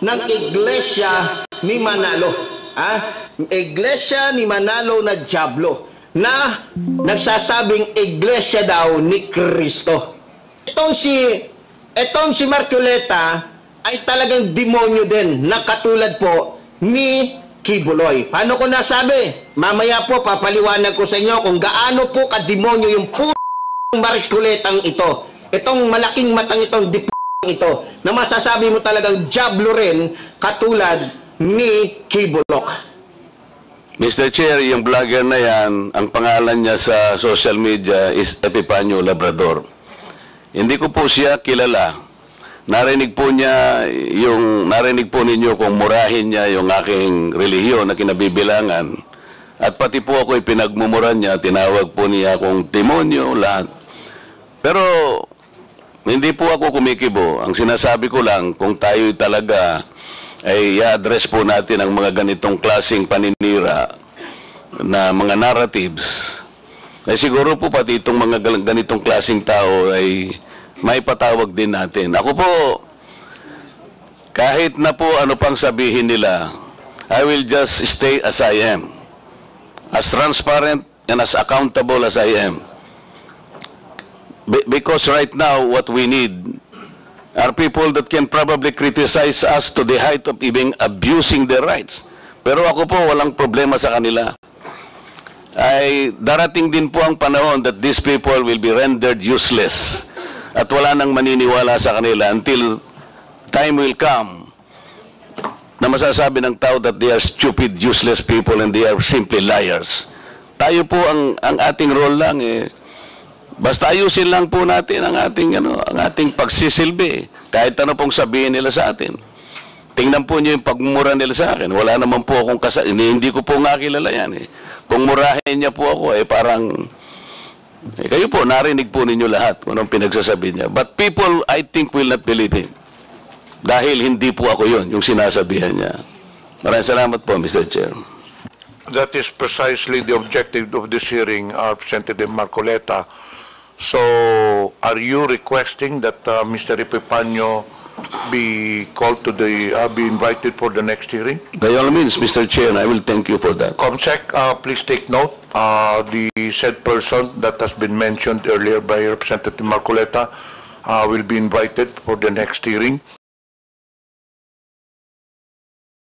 ng Iglesia ni Manalo. Iglesia ni Manalo na Diablo na nagsasabing iglesia daw ni Kristo. Itong si Marcoleta ay talagang demonyo din na katulad po ni Kibuloy. Paano ko nasabi? Mamaya po papaliwanag ko sa inyo kung gaano po kademonyo yung Marcoletang ito. Itong malaking matang itong ito na masasabi mo talagang Diablo rin katulad ni Kibulok. Mr. Chair, yung vlogger na yan, ang pangalan niya sa social media is Epifanio Labrador. Hindi ko po siya kilala. Narinig po ninyo kung murahin niya yung aking relihiyon na kinabibilangan. At pati po ako pinagmumura niya, tinawag po niya akong demonyo, lahat. Pero hindi po ako kumikibo. Ang sinasabi ko lang, kung tayo talaga ay i-address po natin ang mga ganitong klaseng paninira na mga narratives, ay siguro po pati itong mga ganitong klaseng tao ay may patawag din natin. Ako po, kahit na po ano pang sabihin nila, I will just stay as I am. As transparent and as accountable as I am. Because right now, what we need are people that can probably criticize us to the height of even abusing their rights. Pero ako po, walang problema sa kanila. Ay darating din po ang panahon that these people will be rendered useless. At wala nang maniniwala sa kanila until time will come na masasabi ng tao that they are stupid, useless people and they are simply liars. Tayo po, ang ating role lang basta ayusin lang po natin ang ating pagsisilbi. Kahit ano pong sabihin nila sa atin. Tingnan po niyo yung pagmumura nila sa akin. Wala naman po akong hindi ko po nga kilala yan. Kung murahin niya po ako, parang kayo po, narinig po ninyo lahat kung anong pinagsasabi niya. But people, I think, will not believe him. Dahil hindi po ako yun, yung sinasabihan niya. Maraming salamat po, Mr. Chair. That is precisely the objective of this hearing, Representative Marcoleta. So, are you requesting that Mr. Epifanio be called to be invited for the next hearing? By all means, Mr. Chair, I will thank you for that. Comsec, please take note. The said person that has been mentioned earlier by Representative Marcoleta will be invited for the next hearing.